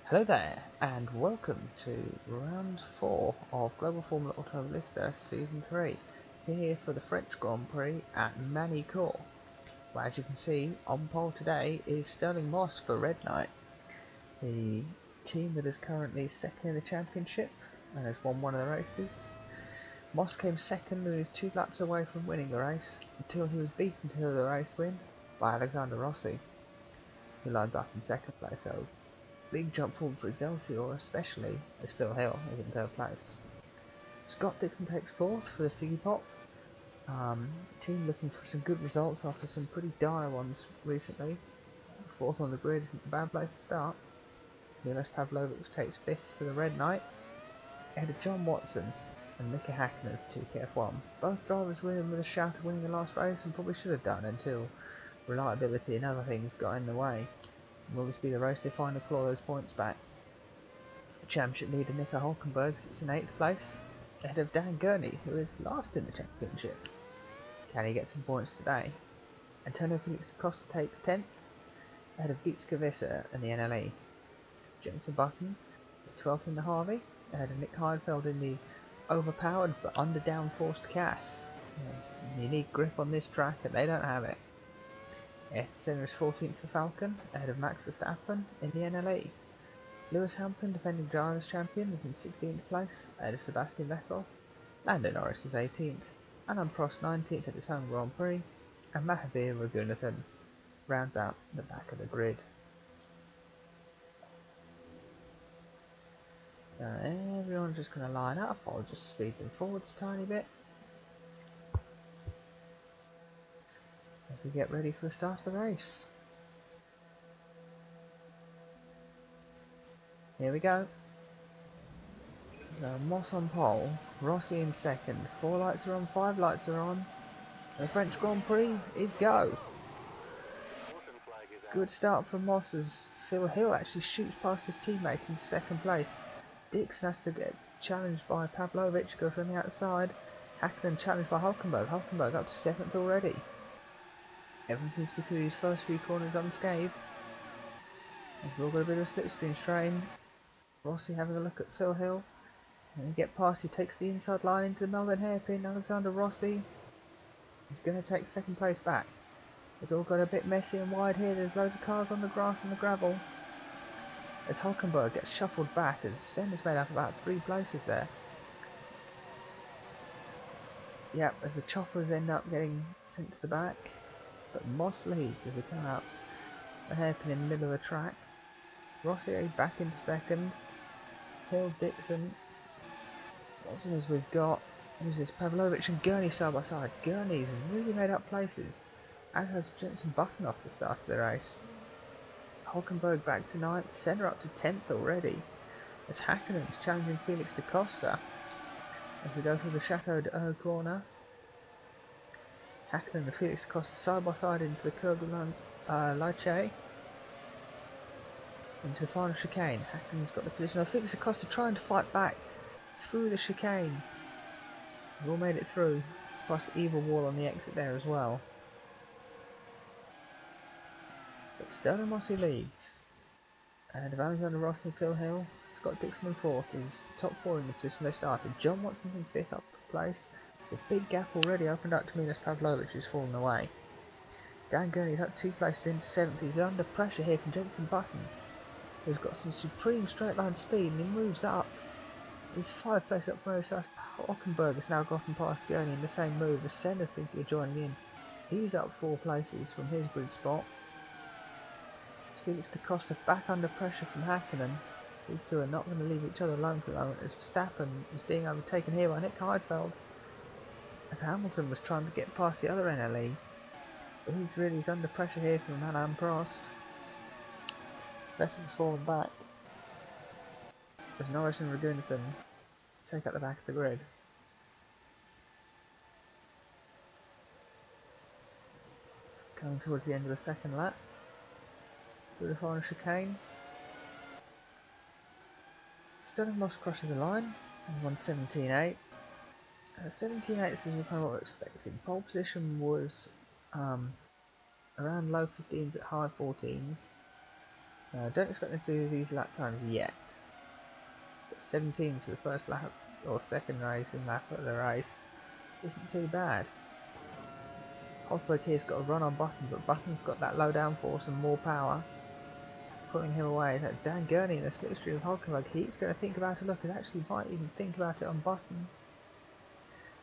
Hello there, and welcome to round 4 of Global Formula Automobilista Season 3, here for the French Grand Prix at Manicourt. Well, as you can see, on pole today is Stirling Moss for Red Knight, the team that is currently second in the championship and has won one of the races. Moss came second and was 2 laps away from winning the race, until he was beaten to the race win by Alexander Rossi, who lines up in second place. So big jump forward for Excelsior, especially as Phil Hill is in third place. Scott Dixon takes fourth for the Siggy Pop. Team looking for some good results after some pretty dire ones recently. Fourth on the grid isn't a bad place to start. Milos Pavlovic takes fifth for the Red Knight, ahead of John Watson and Mika Hakkinen for 2KF1. Both drivers winning with a shout of winning the last race, and probably should have done until reliability and other things got in the way. Will this be the race they finally claw those points back? Championship leader Nico Hulkenberg sits in 8th place, ahead of Dan Gurney, who is last in the championship. Can he get some points today? Felix Costa takes 10th, ahead of Beitske Visser in the NLE. Jenson is 12th in the Harvey, ahead of Nick Heidfeld in the overpowered but under downforced Cass. You need grip on this track and they don't have it. Senna is 14th for Falcon, ahead of Max Verstappen in the NLE. Lewis Hamilton, defending Drivers' Champion, is in 16th place, ahead of Sebastian Vettel. Lando Norris is 18th, Alain Prost 19th at his home Grand Prix, and Mahaveer Raghunathan rounds out the back of the grid. Everyone's just going to line up. I'll just speed them forwards a tiny bit as we get ready for the start of the race. Here we go. So Moss on pole, Rossi in second, 4 lights are on, 5 lights are on. The French Grand Prix is go. Good start from Moss as Phil Hill actually shoots past his teammate in second place. Dixon has to get challenged by Pavlovic, goes from the outside. Hakkinen challenged by Hulkenberg. Hulkenberg up to 7th already. Everyone seems to be through these first few corners unscathed. We've all got a bit of a slipstream strain. Rossi having a look at Phil Hill. And he get past, he takes the inside line into the Melbourne hairpin. Alexander Rossi is going to take second place back. It's all got a bit messy and wide here. There's loads of cars on the grass and the gravel. As Hulkenberg gets shuffled back, as Senna's made up about 3 places there. Yep, as the choppers end up getting sent to the back. But Moss leads as we come out the hairpin in the middle of the track. Rossi back into second. Hill, Dixon. As as we've got, who's this, Pavlovic and Gurney side by side. Gurney's really made up places, as has Jenson off the start of the race. Hulkenberg back to 9th, Senna up to 10th already, as Hakkinen's challenging Felix to Costa. As we go through the Chateau d'Eau corner, Hakkinen and Felix Costa side by side into the curb of Lice. Into the final chicane. Hakkinen's got the position of Felix Costa trying to fight back through the chicane. We've all made it through, past the evil wall on the exit there as well. So Sterling Rossi leads, and of Alexander Rossi and Phil Hill. Scott Dixon in 4th is top 4 in the position they started. John Watson's in 5th, up place. The big gap already opened up to Milos Pavlovic, who's fallen away. Dan Gurney's up 2 places into 7th. He's under pressure here from Jenson, who's got some supreme straight line speed, and he moves up. He's 5 places up from so Hockenberg has now gotten past Gurney in the same move as Senna's thinking of joining in. He's up 4 places from his grid spot. It's Felix to Costa back under pressure from Hakkinen. These two are not going to leave each other alone for the moment, as Verstappen is being overtaken here by Nick Heidfeld. As Hamilton was trying to get past the other NLE, but he's under pressure here from Alain Prost. Vettel's fallen back as Norris and Raghunathan take out the back of the grid. Coming towards the end of the second lap through the final chicane. Sterling Moss crossing the line and won 17.8. 17.8 is kind of what we're expecting. Pole position was around low 15s at high 14s. Don't expect them to do these lap times yet. But 17s for the first lap, or second racing lap of the race, isn't too bad. Hulkenberg here's got a run on Button, but Button's got that low downforce and more power, putting him away. Dan Gurney in the slipstream of Hulkenberg, he's going to think about it. Look, he actually might even think about it on Button.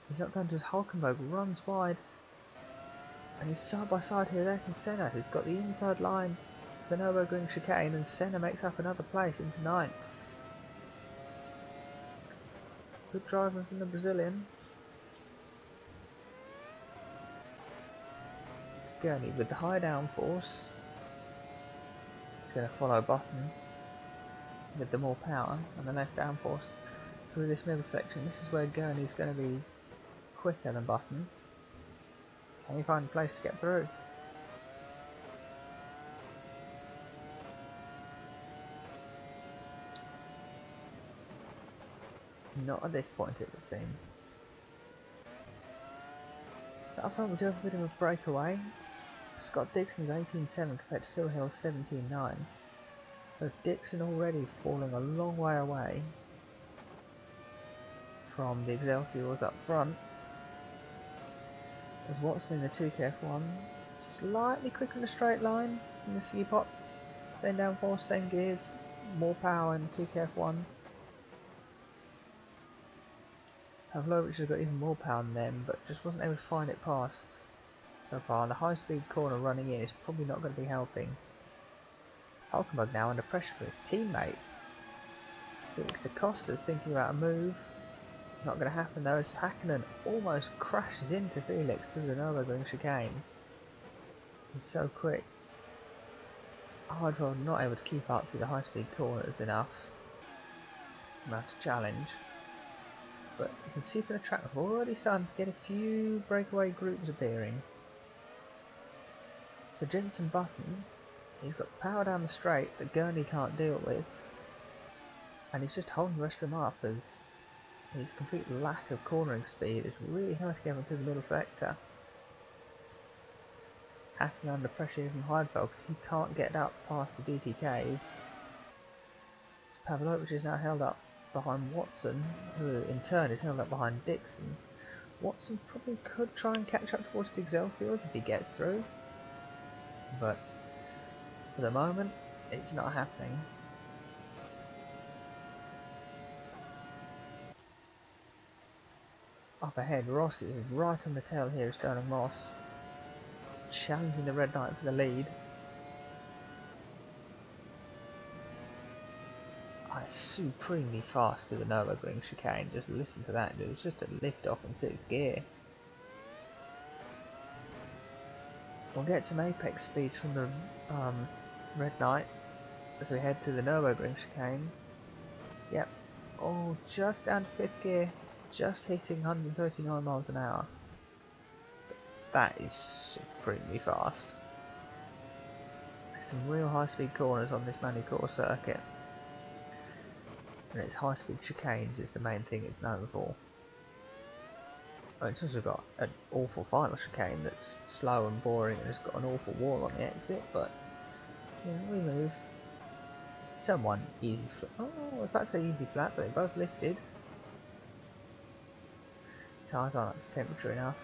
He's not going to, as Hulkenberg runs wide, and he's side by side here with Ayrton Senna, who's got the inside line for the Nürburgring chicane, and Senna makes up another place into 9th. Good driving from the Brazilian. Gurney with the high downforce. He's going to follow Button with the more power and the less downforce through this middle section. This is where Gurney's going to be quicker than Button. Can he find a place to get through? Not at this point, it would seem. But up front we do have a bit of a breakaway. Scott Dixon's 18.7 compared to Phil Hill's 17.9. So Dixon already falling a long way away from the Excelsiors up front. As Watson in the 2KF1, slightly quicker in a straight line in the ski pot. Same downforce, same gears, more power in the 2KF1. Pavlovic has got even more power than them, but just wasn't able to find it past so far. And the high speed corner running in is probably not going to be helping. Hulkenberg now under pressure for his teammate. Felix to Costa's thinking about a move. Not going to happen though, as Hakkinen almost crashes into Felix through the Nürburgring chicane. He's so quick. Heidfeld not able to keep up through the high speed corners enough. Amount to challenge. But you can see from the track we're already starting to get a few breakaway groups appearing. For Jenson Button, he's got power down the straight that Gurney can't deal with, and he's just holding the rest of them up as his complete lack of cornering speed is really hurting him into the middle sector. Hakkinen under pressure from Heidfeld because he can't get up past the DTKs. Pavlovic is now held up behind Watson, who in turn is held up behind Dixon. Watson probably could try and catch up towards the Excelsiors if he gets through, but for the moment it's not happening. Up ahead, Rossi is right on the tail here of Stirling Moss, challenging the Red Knight for the lead. Supremely fast through the Nürburgring chicane. Just listen to that, dude. It's just a lift off in 6th gear. We'll get some apex speed from the Red Knight as we head to the Nürburgring chicane. Yep. Oh, just down to 5th gear. Just hitting 139 miles an hour. That is supremely fast. There's some real high speed corners on this Manicourt circuit. And its high speed chicanes is the main thing it's known for. Oh, it's also got an awful final chicane that's slow and boring and has got an awful wall on the exit, but yeah, we move. Turn 1, easy flat. Oh, I was about to say easy flat, but they both lifted. Tyres aren't up to temperature enough.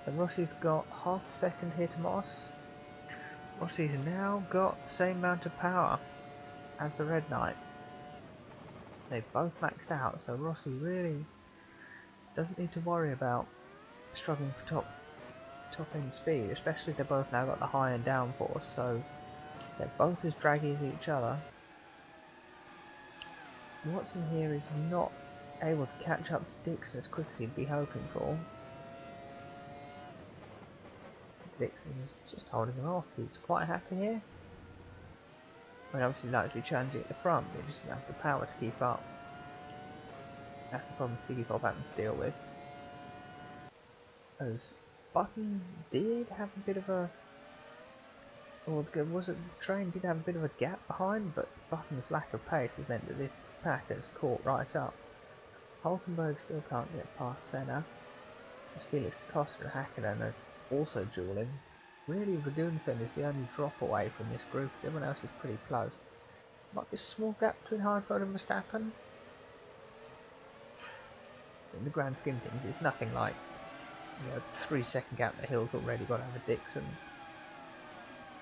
And Rossi's got half a second here to Moss. Rossi's now got the same amount of power as the Red Knight. They both maxed out, so Rossi really doesn't need to worry about struggling for top end speed, especially they both now got the high and downforce, so they're both as draggy as each other. Watson here is not able to catch up to Dixon as quick as he'd be hoping for. Dixon's just holding him off. He's quite happy here. I mean, obviously like to be challenging at the front, but he just doesn't have the power to keep up. That's the problem Siggy Bob having to deal with. As Button did have a bit of a, or was it the train did have a bit of a gap behind, but Button's lack of pace has meant that this pack has caught right up. Hulkenberg still can't get past Senna, as Felix, Costa and Hakkinen are also dueling Really, Raghunathan is the only drop away from this group, because everyone else is pretty close. Might be a small gap between Heidfeld and Verstappen. In the grand scheme of things, it's nothing like, 3-second gap that Hill's already got over Dixon,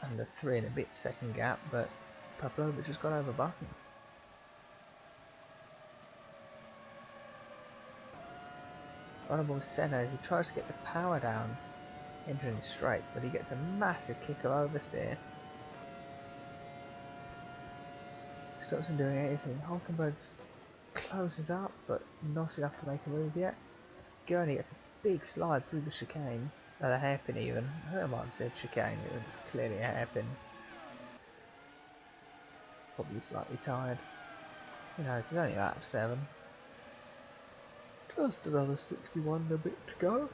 and the 3 and a bit second gap, but Pavlovic has got over Button. Honourable Senna as he tries to get the power down entering the straight, but he gets a massive kick of oversteer. Stops him doing anything. Hulkenberg closes up, but not enough to make a move yet. Gurney gets a big slide through the chicane, the hairpin even. I think I might have said chicane, it was clearly a hairpin. Probably slightly tired. It's only lap 7. Just another 61 and a bit to go.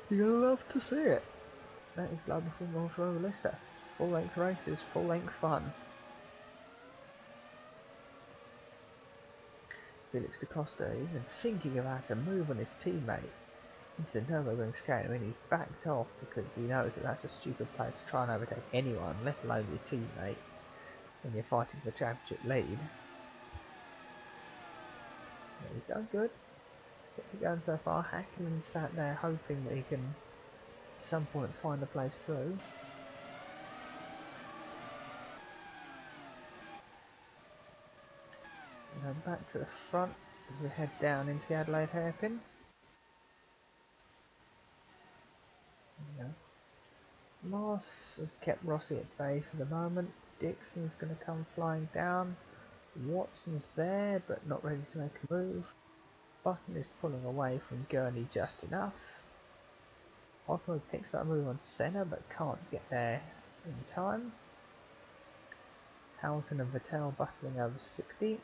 You're gonna love to see it. That is Global Formula Automobilista. Full length races, full length fun. Felix Costa even thinking about a move on his teammate into the Nürburgring chicane. I mean, he's backed off because he knows that that's a stupid place to try and overtake anyone, let alone your teammate, when you're fighting for the championship lead. Yeah, he's done good. Gets it going so far. Hakkinen sat there hoping that he can at some point find a place through. And then back to the front as we head down into the Adelaide hairpin. Milos has kept Rossi at bay for the moment. Dixon's going to come flying down. Watson's there but not ready to make a move. Button is pulling away from Gurney just enough. Automobilista thinks about a move on Senna but can't get there in time. Ayrton and Vettel battling over 60th.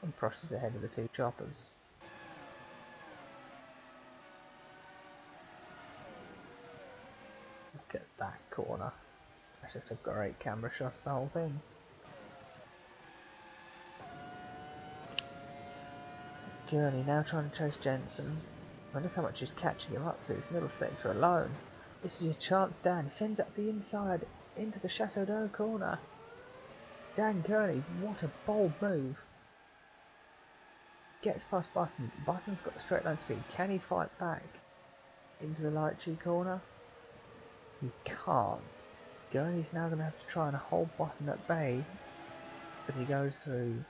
And Prost is ahead of the two choppers. Look at that corner. That's just a great camera shot of the whole thing. Gurney now trying to chase Jenson. Oh, look how much he's catching him up through this middle sector alone. This is your chance, Dan. He sends up the inside into the Chateau d'Eau corner. Dan Gurney, what a bold move. Gets past Button. Button's got the straight line speed. Can he fight back into the Lychee corner? He can't. Gurney's now going to have to try and hold Button at bay as he goes through.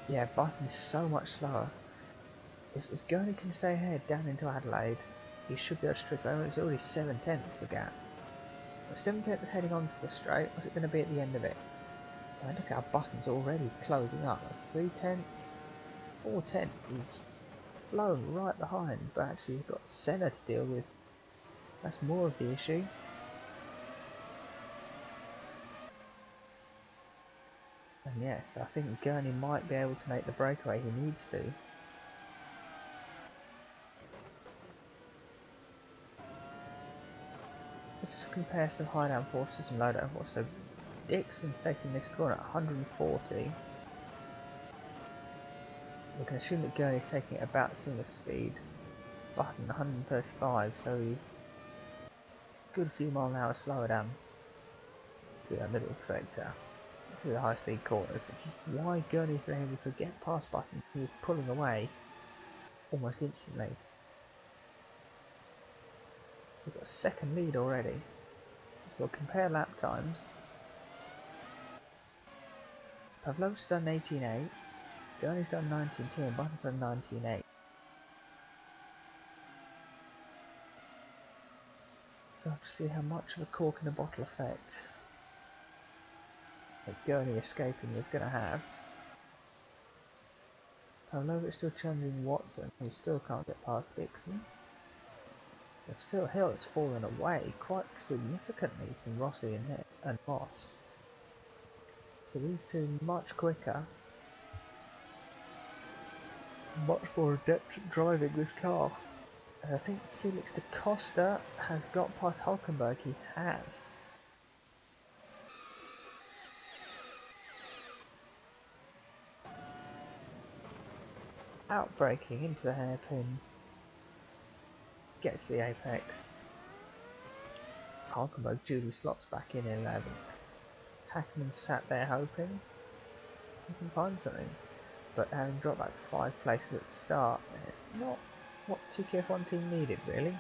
Yeah, Button's so much slower. If Gurney can stay ahead down into Adelaide, he should be able to strike over. It's already 7/10 the gap. 7/10 heading onto the straight. What's it going to be at the end of it? I mean, look how Button's already closing up. That's 3/10, 4/10. He's flown right behind, but actually he's got Senna to deal with. That's more of the issue. And yes, I think Gurney might be able to make the breakaway he needs to. Let's just compare some high down forces and low down forces. So Dixon's taking this corner at 140. We can assume that Gurney's taking it about similar speed. Button 135, so he's a good few mile an hour slower down to that middle sector, through the high speed corners, which is why Gurney's been able to get past Button. He was pulling away almost instantly. We've got a second lead already. We'll compare lap times. Pavlovic's done 18.8, Gurney's done 19.2 and Button's done 19.8. So we'll have to see how much of a cork in a bottle effect that Gurney escaping is going to have. Pavlovic still challenging Watson, who still can't get past Dixon. As Phil Hill has fallen away quite significantly from Rossi and Moss. So these two much quicker, much more adept at driving this car. And I think Felix Costa has got past Hulkenberg. He has. outbraking into the hairpin. Gets the apex. Hulkenberg duly slots back in 11th. Hakkinen sat there hoping he can find something, but having dropped back 5 places at the start, it's not what 2KF1 team needed really.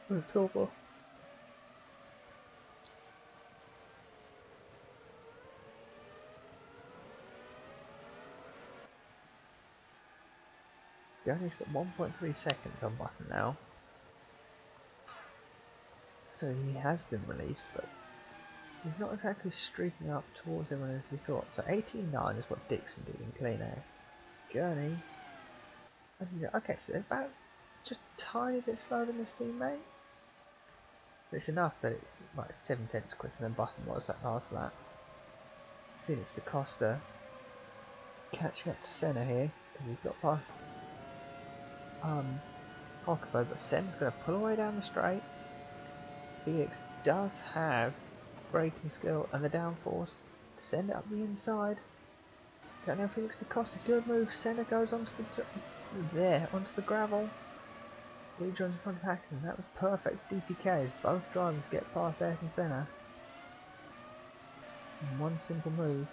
It's awful. Gurney's got 1.3 seconds on button now, so he has been released, but he's not exactly streaking up towards everyone as he thought. So 18.9 is what Dixon did in clean air. Gurney, okay, so they're about just a tiny bit slower than his teammate. But it's enough that it's like 7/10 quicker than Button was that last lap. Felix to Costa, catching up to Senna here because he's got past Hulkenberg, but Senna's going to pull away down the straight. Felix does have braking skill and the downforce to send it up the inside. Don't know, Felix to Costa, good move. Senna goes onto the gravel. Rejoins in front of Hakkinen. That was perfect. DTKs. Both drivers get past Ayrton Senna in one simple move.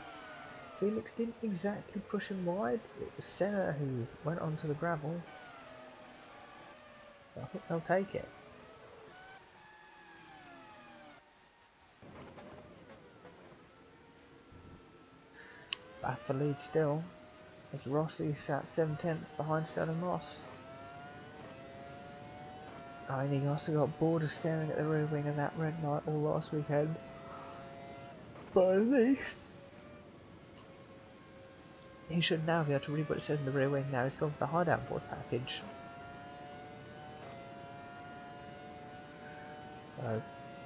Felix didn't exactly push him wide. It was Senna who went onto the gravel. I think they'll take it. Back for lead still, as Rossi sat 7/10 behind Stirling Moss. I think he also got bored of staring at the rear wing of that red light all last weekend. But at least he should now be able to read what it says in the rear wing. Now he's gone for the high downforce package.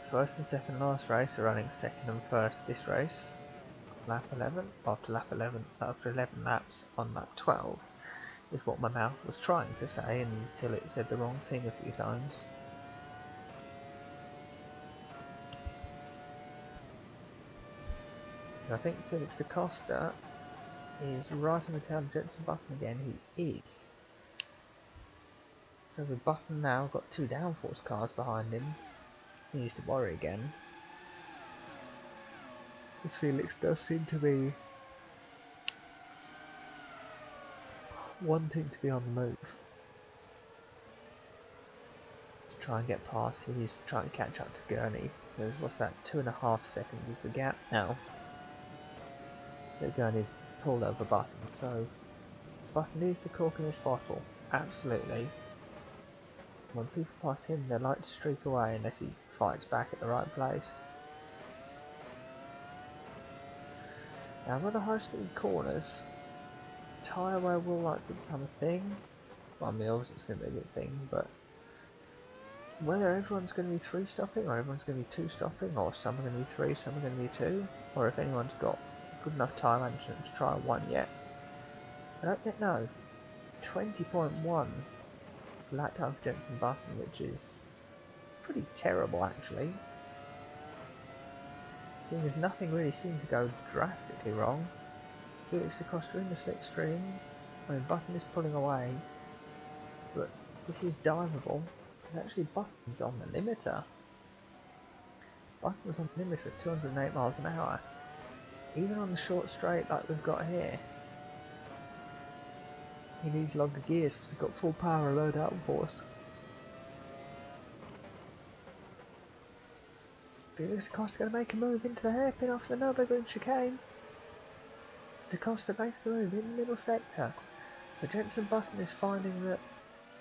First and second last race are running second and first this race. Lap 11, after 11 laps on lap 12 is what my mouth was trying to say until it said the wrong thing a few times. I think Felix to Costa is right on the tail of Jenson Button again. He is. So with Button now got 2 downforce cars behind him, he needs to worry again. This Felix does seem to be wanting to be on the move. To try and get past, he's trying to catch up to Gurney. Because what's that, 2.5 seconds is the gap now. But Gurney's pulled over Button, so Button needs the cork in this bottle, absolutely. When people pass him, they like to streak away unless he fights back at the right place. Now, with the high-speed corners, tyre wear will likely become a thing. Well, I mean, obviously it's going to be a good thing, but whether everyone's going to be 3-stopping or everyone's going to be 2-stopping, or some are going to be 3, some are going to be 2, or if anyone's got good enough tyre management to try 1 yet, I don't yet know. 20.1 is lap time for Jenson Button, which is pretty terrible actually. Seeing as nothing really seemed to go drastically wrong. Felix to Costa in the slipstream. I mean, Button is pulling away, but this is diveable. And actually, Button's on the limiter. Button was on the limiter at 208 miles an hour. Even on the short straight like we've got here, he needs longer gears because he's got full power and low downforce. Felix Costa going to make a move into the hairpin after the Nürburgring chicane. Da Costa makes the move in the middle sector. So Jenson Button is finding that,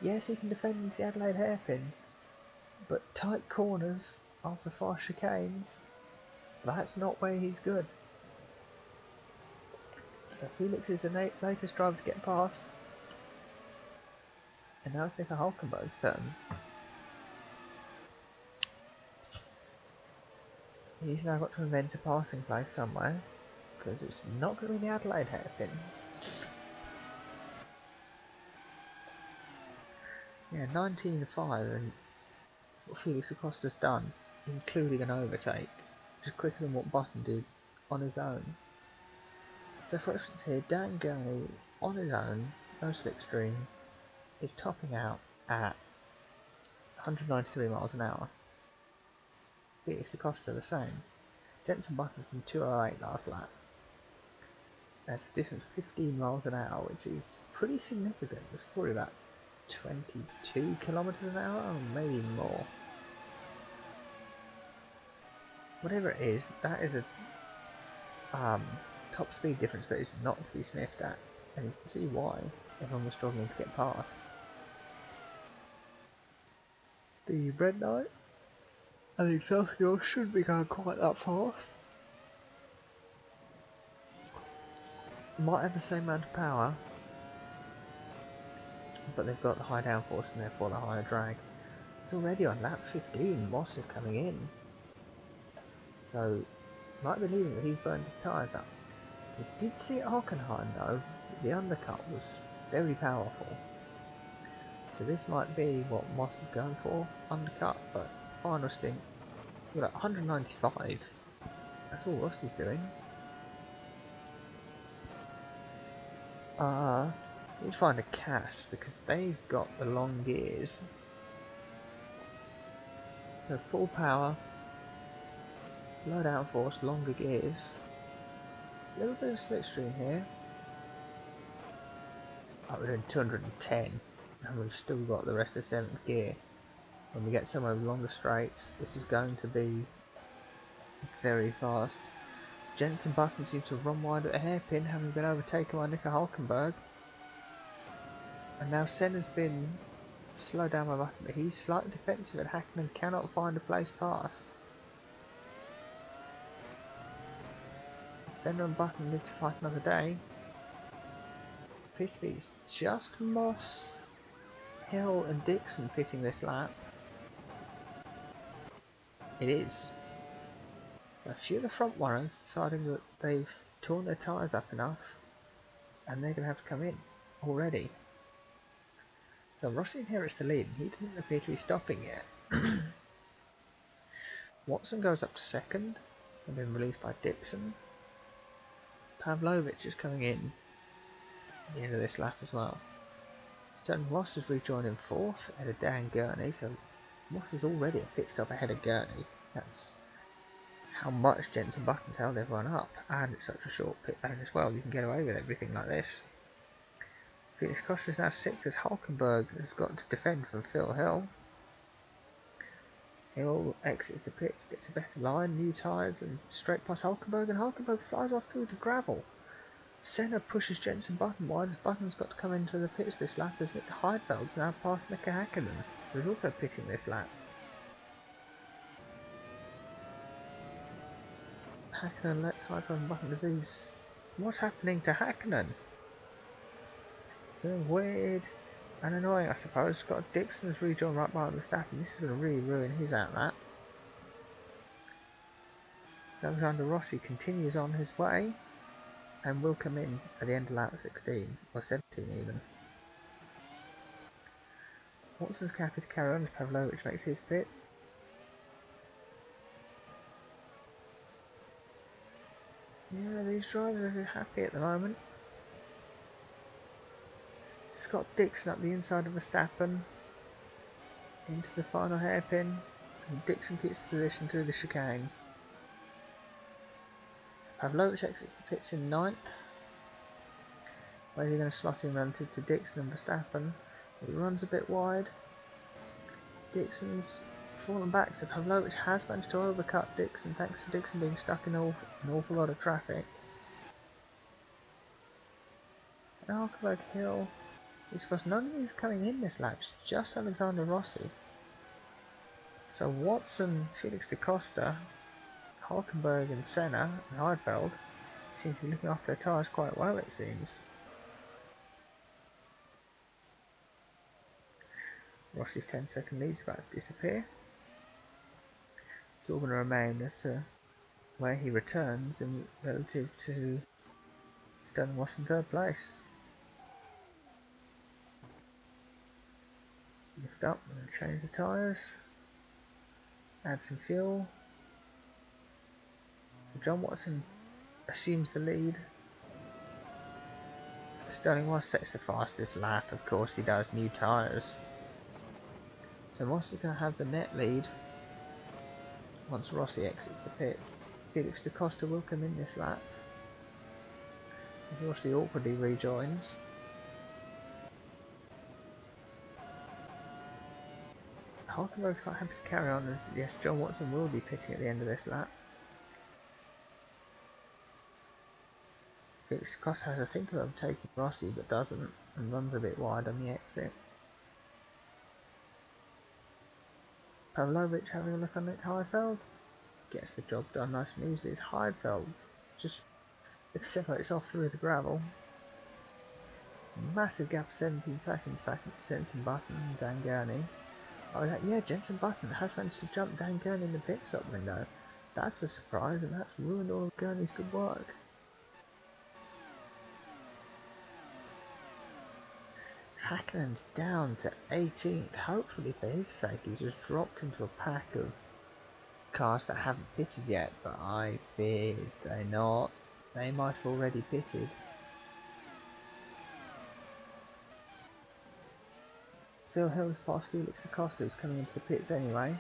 yes, he can defend into the Adelaide hairpin, but tight corners after fast chicanes, that's not where he's good. So Felix is the latest driver to get past. And now it's Nico Hulkenberg's turn. He's now got to invent a passing place somewhere, because it's not going to be the Adelaide hairpin. Yeah, 19.5, and what Felix Acosta's done, including an overtake, which is quicker than what Button did on his own. So for instance here, Gurney on his own, no slipstream, is topping out at 193 miles an hour. Felix Costa the same. Jenson Button's in 208 last lap. That's a difference of 15 miles an hour, which is pretty significant. It's probably about 22 kilometers an hour, or maybe more. Whatever it is, that is a top speed difference that is not to be sniffed at, and you can see why everyone was struggling to get past. The Red Knight and the Excelsior shouldn't be going quite that fast. Might have the same amount of power, but they've got the high downforce and therefore the higher drag. It's already on lap 15, Moss is coming in. So, might be leaving that he's burned his tyres up. You did see at Hockenheim though, the undercut was very powerful. So this might be what Moss is going for, undercut, but final stint, we're at 195. That's all Rossi's doing. Let me find a cast because they've got the long gears. So full power, low downforce, longer gears. A little bit of slipstream here. Oh, we're doing 210 and we've still got the rest of 7th gear. When we get somewhere with longer straights, this is going to be very fast. Jenson Button seems to run wide at a hairpin, having been overtaken by Nico Hulkenberg. And now Senna's been slowed down by Button, but he's slightly defensive and Hakkinen cannot find a place past. Senna and Button live to fight another day. It's just Moss, Hill and Dixon pitting this lap. It is. So a few of the front runners deciding that they've torn their tyres up enough and they're going to have to come in already. So Rossi inherits the lead and he doesn't appear to be stopping yet. Watson goes up to second and been released by Dixon. Pavlovic is coming in at the end of this lap as well. Stirling Ross has rejoined in fourth ahead of Gurney, so Ross is already a pit stop ahead of Gurney. That's how much Jenson Button's held everyone up, and it's such a short pit lane as well, you can get away with everything like this. Felix Costa is now 6th as Hulkenberg has got to defend from Phil Hill. Hill exits the pits, gets a better line, new tyres and straight past Hulkenberg, and Hulkenberg flies off through the gravel. Senna pushes Jenson Button wide as Button's got to come into the pits this lap as Heidfeld's now past Mika Hakkinen, who's also pitting this lap. Hakkinen lets Heidfeld and Button disease. What's happening to Hakkinen? Something weird and annoying, I suppose. Scott Dixon's rejoined right behind Verstappen. This is going to really ruin his outlap. Alexander Rossi continues on his way and will come in at the end of lap 16 or 17 even. Watson's happy to carry on as Pavlovic makes his pit. Yeah, these drivers are happy at the moment. Scott Dixon up the inside of Verstappen into the final hairpin, and Dixon keeps the position through the chicane. Pavlovic exits the pits in 9th. Where's he going to slot in relative to Dixon and Verstappen? He runs a bit wide. Dixon's fallen back, so Pavlovic has managed to overcut Dixon thanks to Dixon being stuck in an awful lot of traffic. And Hulkenberg Hill. Because none of these are coming in this lap, it's just Alexander Rossi. So Watson, Felix da Costa, Hulkenberg and Senna and Heidfeld seem to be looking after their tyres quite well, it seems. Rossi's 10-second lead's about to disappear. It's all going to remain as to where he returns in relative to Stirling Moss in 3rd place. Lift up and change the tyres. Add some fuel. So John Watson assumes the lead. Stirling was sets the fastest lap, of course he does, new tyres. So Rossi's going to have the net lead once Rossi exits the pit. Felix to Costa will come in this lap. Rossi awkwardly rejoins. Hulkenberg's quite happy to carry on, as yes, John Watson will be pitting at the end of this lap. Felix Costa has a think of taking Rossi but doesn't, and runs a bit wide on the exit. Pavlovic having a look on at Heidfeld. Gets the job done nice and easily as Heidfeld just separates off through the gravel. Massive gap of 17 seconds back into Jenson Button and Dan Gurney. Oh yeah, Jenson Button has managed to jump Dan Gurney in the pit stop window. That's a surprise, and that's ruined all of Gurney's good work. Hakkinen's down to 18th. Hopefully for his sake he's just dropped into a pack of cars that haven't pitted yet, but I fear they're not. They might have already pitted. Phil Hill's past Felix Costa, who's coming into the pits anyway.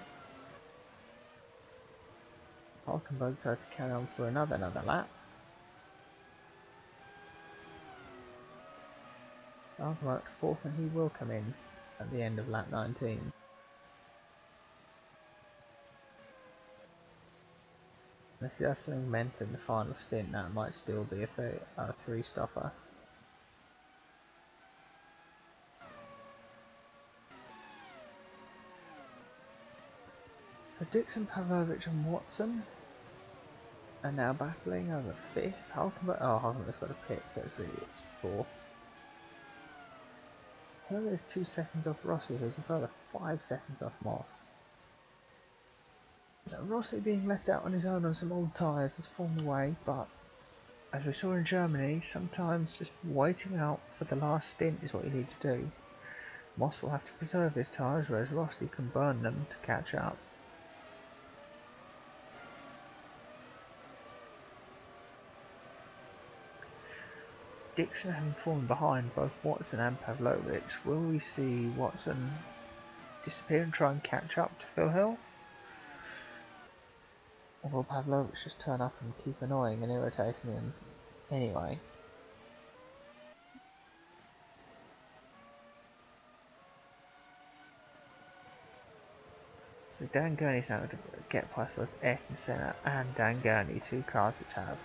Hulkenberg tried to carry on for another lap. Hulkenberg fourth, and he will come in at the end of lap 19. Unless there's something meant in the final stint, that might still be a three-stopper. So Dixon, Pavlovic and Watson are now battling over 5th. Hulkenberg's got a pit, so it's fourth. Hill is 2 seconds off Rossi, who's a further 5 seconds off Moss. So Rossi being left out on his own on some old tyres has fallen away, but as we saw in Germany, sometimes just waiting out for the last stint is what you need to do. Moss will have to preserve his tyres, whereas Rossi can burn them to catch up. Dixon having fallen behind both Watson and Pavlovic, will we see Watson disappear and try and catch up to Phil Hill? Or will Pavlovic just turn up and keep annoying and irritating him anyway? So Dan Gurney's now going to get past both Ayrton, Senna and Dan Gurney, two cars which have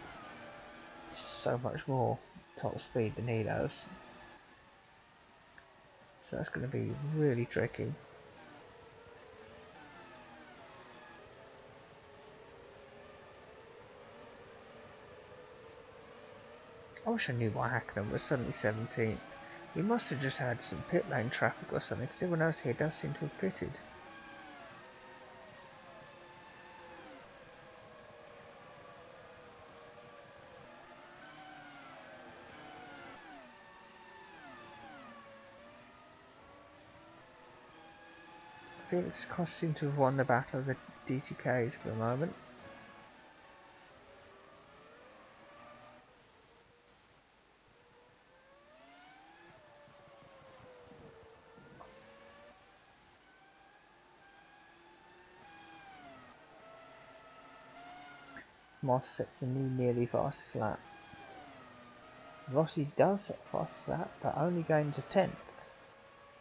so much more top speed than he does. So that's going to be really tricky. I wish I knew why Hakkinen was suddenly 17th. We must have just had some pit lane traffic or something, because everyone else here does seem to have pitted. Felix Costa seemed to have won the battle of the DTKs for the moment. Moss sets the new nearly fastest lap. Rossi does set the fastest lap, but only going to 10th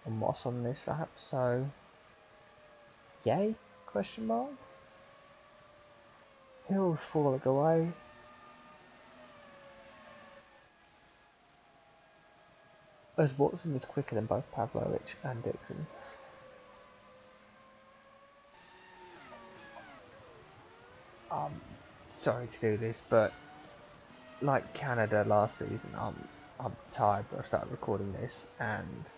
on Moss on this lap, so yay? Question mark. Hill's falling away. As Watson is quicker than both Pavlovic and Dixon. Sorry to do this, but like Canada last season, I'm tired, but I started recording this and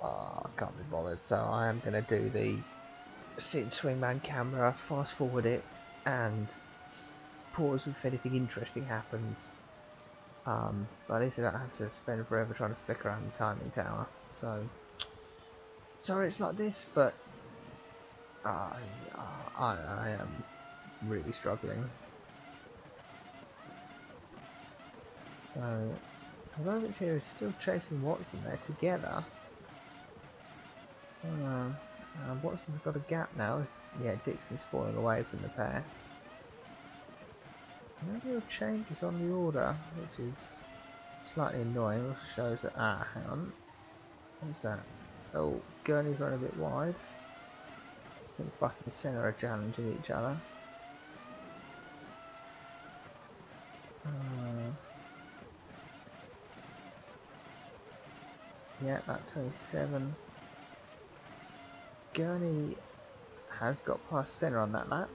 I can't be bothered, so I am going to do the sit and swingman camera, fast forward it and pause if anything interesting happens, but at least I don't have to spend forever trying to flick around the timing tower. So sorry it's like this, but I am really struggling. So Pavlovic here is still chasing Watson there together. Watson's got a gap now. Yeah, Dixon's falling away from the pair. No real changes on the order, which is slightly annoying. It shows that hang on. What's that? Oh, Gurney's run a bit wide. I think Button and Senna are challenging each other. Yeah, that 27. Gurney has got past Senna on that lap.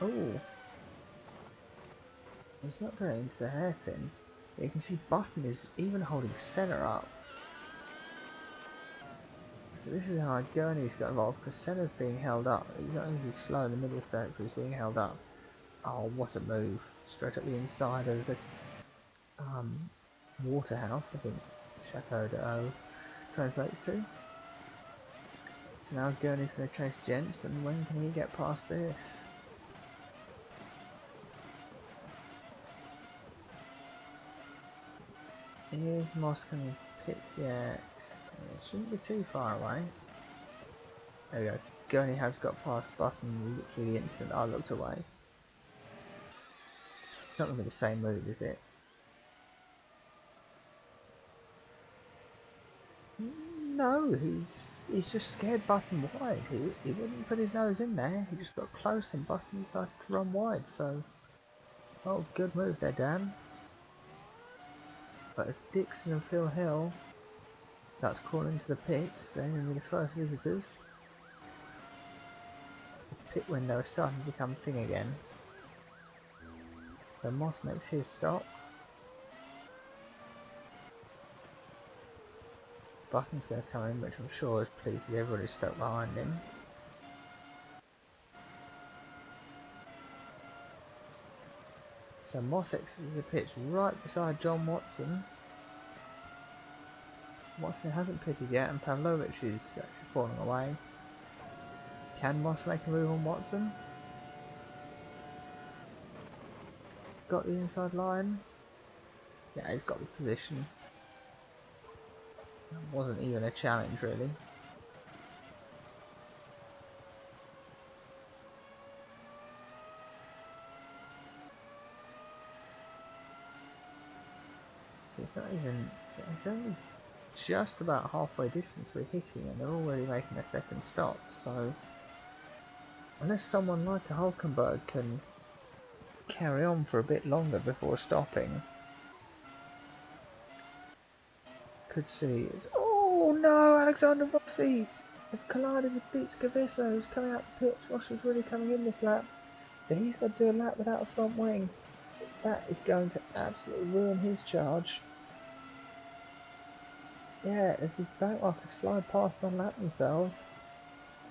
Oh, he's not going into the hairpin. You can see Button is even holding Senna up. So this is how Gurney's got involved, because Senna's being held up. He's not only slow in the middle sector, he's being held up. Oh, what a move. Straight up the inside of the Waterhouse, I think Chateau d'Eau translates to. So now Gurney's going to chase Jenson. When can he get past this? Is Moss coming pits yet? It shouldn't be too far away. There we go. Gurney has got past Button literally the instant I looked away. It's not going to be the same move, is it? No, he's just scared Button wide. He wouldn't put his nose in there. He just got close and Button started to run wide. So, oh, good move there, Dan. But as Dixon and Phil Hill start to call into the pits, they're going to be the first visitors. The pit window is starting to become a thing again. So Moss makes his stop. Button's going to come in, which I'm sure is pleased that everybody's stuck behind him. So Moss exits the pits right beside John Watson. Watson hasn't pitted yet, and Pavlovic is actually falling away. Can Moss make a move on Watson? He's got the inside line. Yeah, he's got the position. That wasn't even a challenge, really. So it's not even. It's only just about halfway distance we're hitting, and they're already making their second stop. So unless someone like a Hulkenberg can carry on for a bit longer before stopping, could see it's. Oh no, Alexander Rossi has collided with Beitske Visser, who's coming out the pits. Rossi's really coming in this lap, so he's got to do a lap without a front wing. That is going to absolutely ruin his charge. Yeah, as these backmarkers fly past on lap themselves.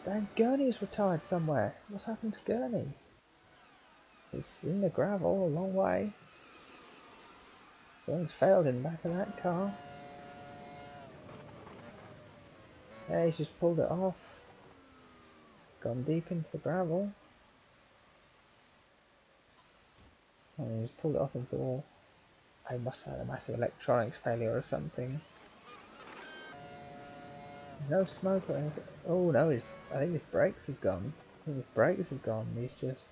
Dan Gurney's retired somewhere. What's happened to Gurney? He's in the gravel a long way. Someone's failed in the back of that car. Yeah, he's just pulled it off. Gone deep into the gravel. And he's pulled it off into the wall. I must have had a massive electronics failure or something. There's no smoke or anything. Oh no, I think his brakes have gone. He's just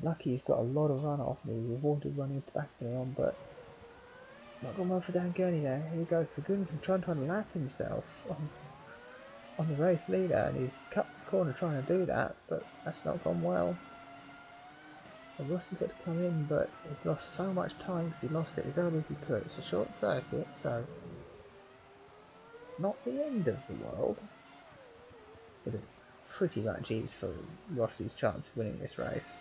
lucky he's got a lot of runoff and he's avoided running into the back of him, but not gone well for Dan Gurney there. Here we go, for goodness, he's trying to unlap himself on the race leader, and he's cut the corner trying to do that, but that's not gone well. So Rossi's got to come in, but he's lost so much time because he lost it as early as he could. It's a short circuit, so it's not the end of the world, but it pretty much is for Rossi's chance of winning this race.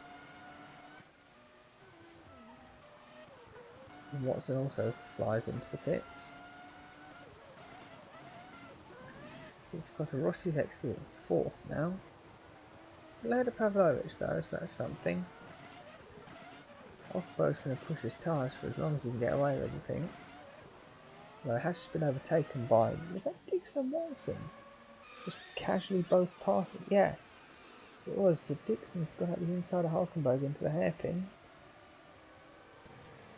And Watson also flies into the pits. It's got a Rossi's exited fourth now. Still ahead of Pavlovic though, so that's something. Hockenberg's going to push his tyres for as long as he can get away with everything. Well, it has just been overtaken by. Was that Dixon and Watson? Just casually both passing. Yeah, it was. So Dixon's got out the inside of Hulkenberg into the hairpin.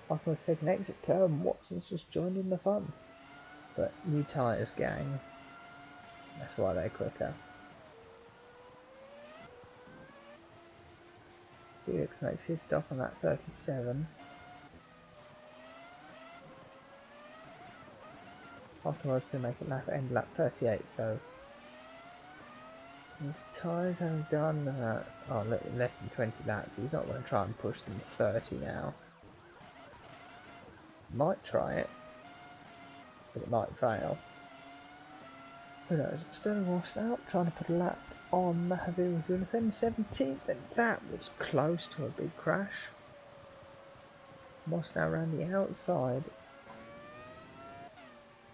Hockenheim's taking an exit curve and Watson's just joined in the fun. But new tyres, gang. That's why they're quicker. Felix makes his stop on that 37. Afterwards to make it end lap 38, so his tyres have done less than 20 laps. He's not going to try and push them 30 now. Might try it, but it might fail. Who knows? Stirling washed out, trying to put a lap on Mahaveer with Raghunathan 17th, and that was close to a big crash. Moss now around the outside,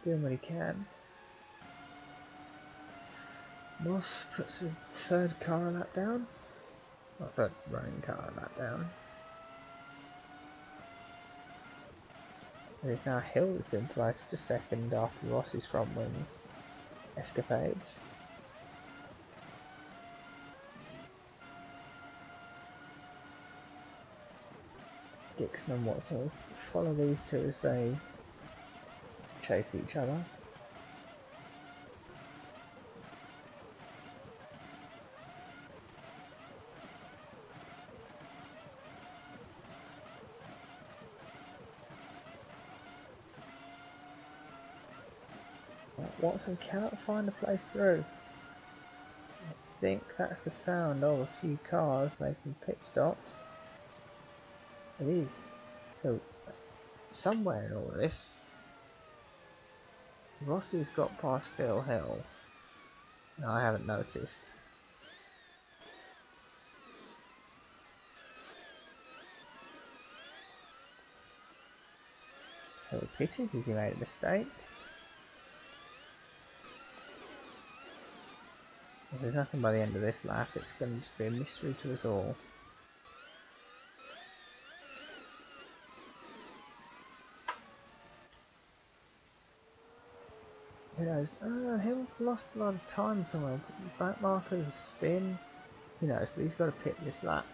doing what he can. Moss puts his third car lap down, or third running car lap down. It is now Hill that's been placed to second after Rossi's front wing escapades. Dixon and Watson will follow these two as they chase each other. Watson cannot find a place through. I think that's the sound of a few cars making pit stops. It is. So, somewhere in all of this, Rossi's got past Phil Hill. No, I haven't noticed. So, pitted, has he made a mistake? If there's nothing by the end of this lap, it's going to just be a mystery to us all. Who knows? Hill's lost a lot of time somewhere. Back markers, a spin. Who knows? But he's got to pit this lap.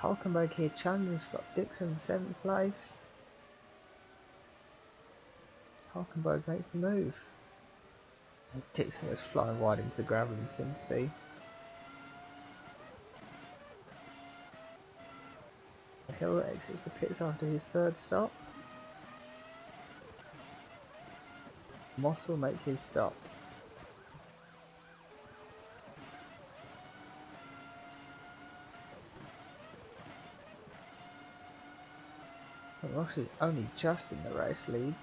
Hulkenberg here challenging Scott Dixon for 7th place. Hulkenberg makes the move. As Dixon was flying wide into the gravel in sympathy. Hill exits the pits after his third stop. Moss will make his stop. But Rossi only just in the race lead.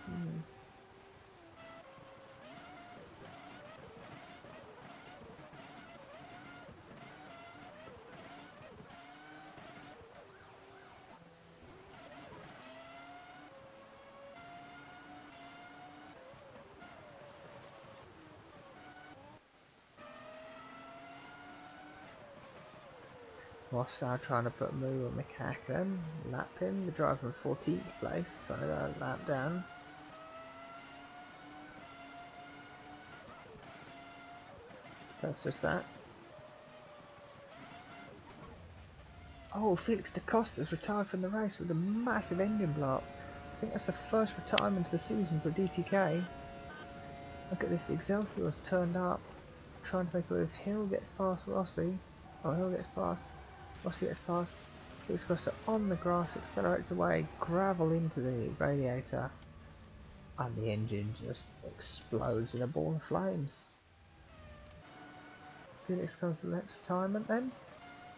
Ross now trying to put a move on Hakkinen, lap him, the driver in 14th place, trying to go a lap down. That's just that. Oh, Felix to Costa's retired from the race with a massive engine blow up. I think that's the first retirement of the season for DTK. Look at this, the Excelsior's turned up, trying to make a move. Hill gets past Rossi. Oh, Hill gets past. Rossi gets past. Felix Costa on the grass, accelerates away, gravel into the radiator, and the engine just explodes in a ball of flames. Felix becomes the next retirement then,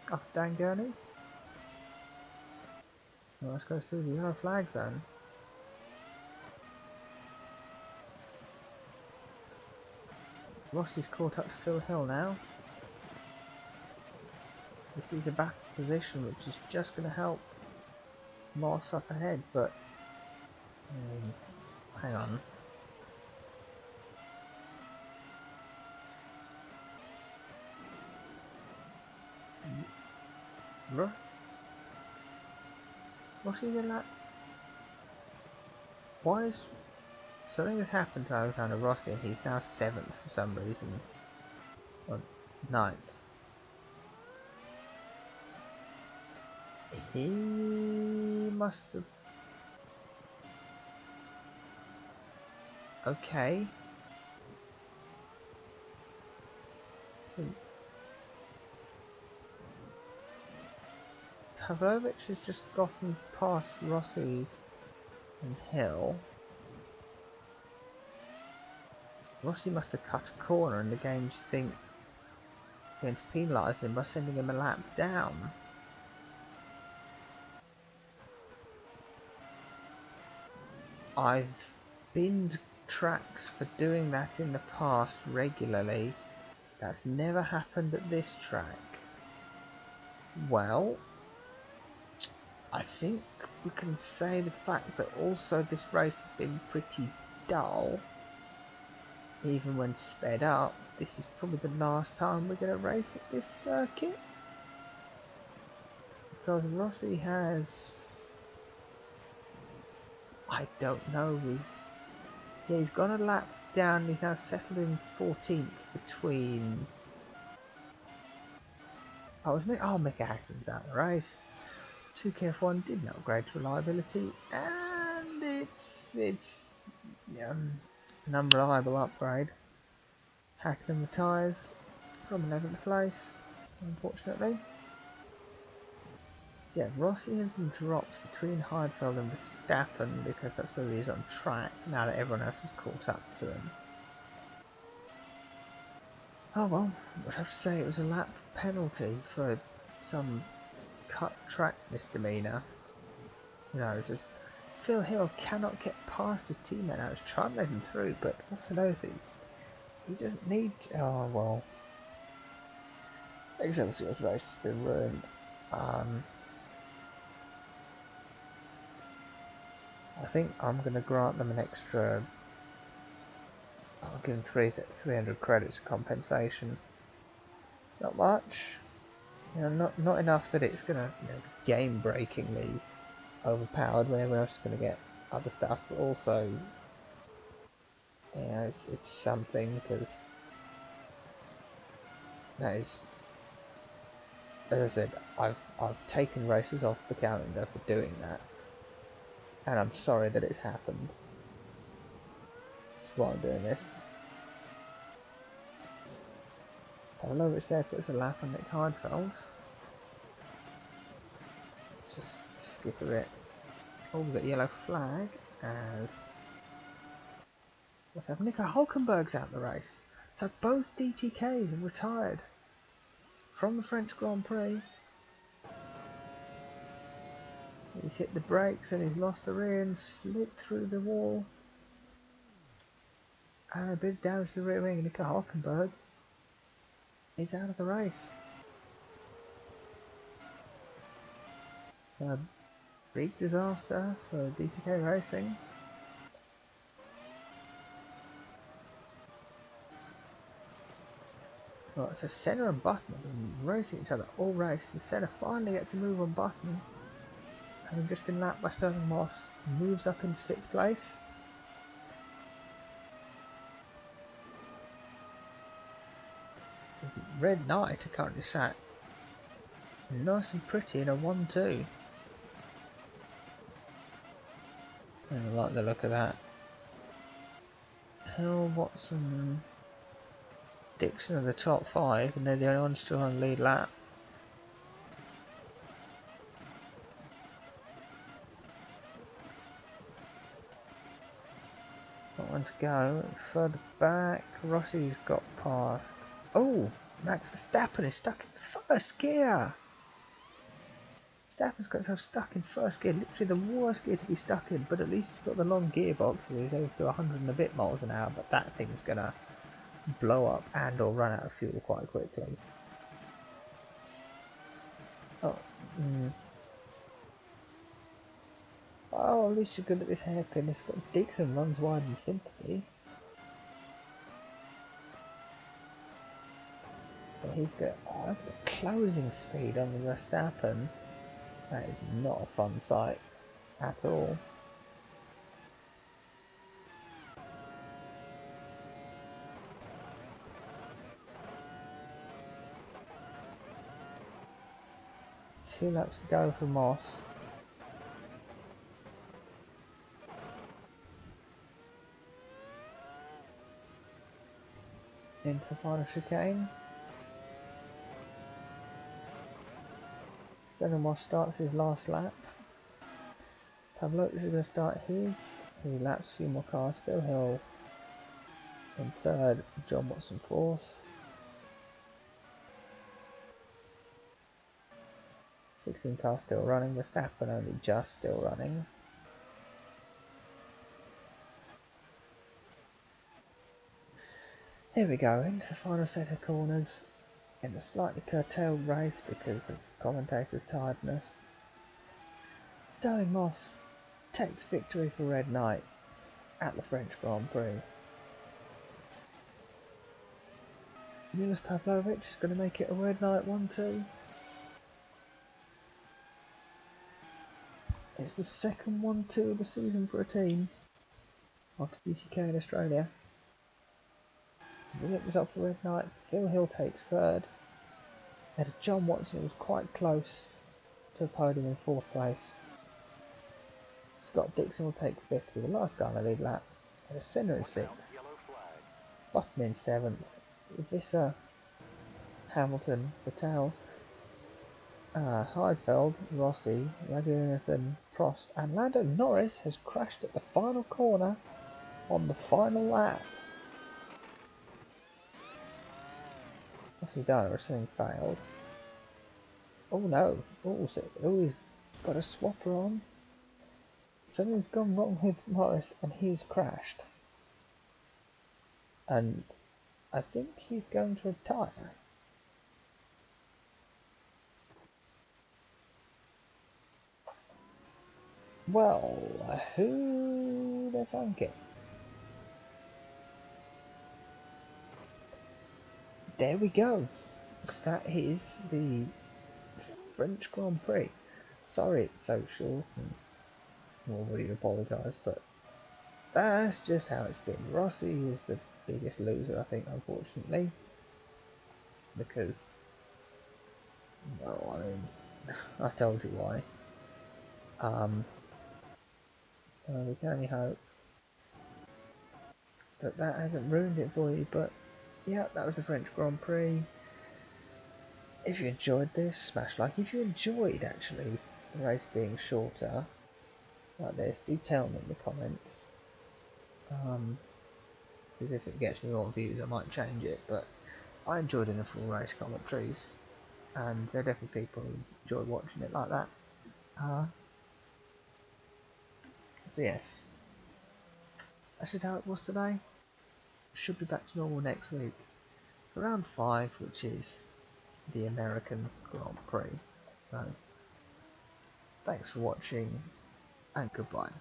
after Dan Gurney. Well, let's go through the yellow flag zone. Rossi's caught up to Phil Hill now. This is a battle position which is just going to help Moss up ahead, but hang on. Rossi's in that. Why is something has happened to Alexander Rossi and he's now 7th for some reason, or 9th. He must have... Okay. So Pavlovic has just gotten past Rossi and Hill. Rossi must have cut a corner and the games think they're going to penalise him by sending him a lap down. I've binned tracks for doing that in the past regularly. That's never happened at this track. Well, I think we can say the fact that also this race has been pretty dull. Even when sped up, this is probably the last time we're going to race at this circuit. Because Rossi has... I don't know, he's gone a lap down, he's now settled in 14th between... Mika Hakkinen's out of the race. 2KF1 didn't upgrade to reliability, and it's an unreliable upgrade. Hakkinen retires from 11th place, unfortunately. Yeah, Rossi has been dropped between Heidfeld and Verstappen because that's where he is on track now that everyone else has caught up to him. Oh well, I'd have to say it was a lap penalty for some cut track misdemeanour. You know, just Phil Hill cannot get past his teammate. I was trying to let him through, but for those things, he doesn't need to. Oh well. Excelsior's race has been ruined. I think I'm going to grant them an extra. I'll give them 300 credits of compensation. Not much. You know, not enough that it's going to game-breakingly overpowered when everyone else is going to get other stuff, but also, it's something because that is, as I said, I've taken races off the calendar for doing that, and I'm sorry that it's happened. That's why I'm doing this. Pavlovic there puts a lap on Nick Heidfeld. Just skip a bit. Oh, we've got a yellow flag as... What's happening? Nico Hulkenberg's out the race. So both DTKs have retired from the French Grand Prix. He's hit the brakes and he's lost the rear and slid through the wall. And a bit of damage to the rear wing. Nico Hulkenberg is out of the race. So, big disaster for DTK Racing. Right, so Senna and Button have been racing each other all race, and Senna finally gets a move on Button, having just been lapped by Stirling Moss, moves up in 6th place. Red Knight are currently sat nice and pretty in a 1-2. I like the look of that. Hill, Watson, Dixon are the top 5, and they're the only ones still on the lead lap. Got one to go. Further back, Rossi's got past. Oh, Max Verstappen is stuck in 1st gear. Verstappen's got himself stuck in 1st gear, literally the worst gear to be stuck in, but at least he's got the long gearbox, and he's able to do 100 and a bit miles an hour, but that thing's gonna blow up and or run out of fuel quite quickly. Oh, at least you're good at this hairpin. It's got Dixon runs wide in sympathy. But he's got closing speed on the Verstappen. That is not a fun sight at all. Two laps to go for Moss. into the final chicane. Stenhouse starts his last lap. Pavlovic is going to start his. He laps a few more cars. Phil Hill in third, John Watson fourth. 16 cars still running. Verstappen only just still running. Here we go, into the final set of corners in a slightly curtailed race because of commentators' tiredness. Sterling Moss takes victory for Red Knight at the French Grand Prix. Milos Pavlovic is going to make it a Red Knight 1-2. It's the second 1-2 of the season for a team after BTK in Australia. Williams up for Red Knight. Phil Hill takes third. And John Watson was quite close to the podium in fourth place. Scott Dixon will take fifth with the last guy on the lead lap. And Senna in sixth. Button in seventh. Visser, Hamilton, Vettel, Heidfeld, Rossi, Raghunathan, Prost, and Lando. Norris has crashed at the final corner on the final lap. What's he done? Or something failed? Oh no! Oh, he's got a swapper on. Something's gone wrong with Norris, and he's crashed. And I think he's going to retire. Well, who they thanking? There we go. That is the French Grand Prix. Sorry it's so short and already apologise, but that's just how it's been. Rossi is the biggest loser, I think, unfortunately, because, well, I mean, I told you why. So we can only hope that that hasn't ruined it for you, but yeah, that was the French Grand Prix. If you enjoyed this, smash like. If you enjoyed, actually, the race being shorter like this, do tell me in the comments. Because if it gets me more views, I might change it, but I enjoyed doing the full race commentaries, and there are definitely people who enjoy watching it like that. So yes, that's just how it was today. Should be back to normal next week for round 5, which is the American Grand Prix. So thanks for watching, and goodbye.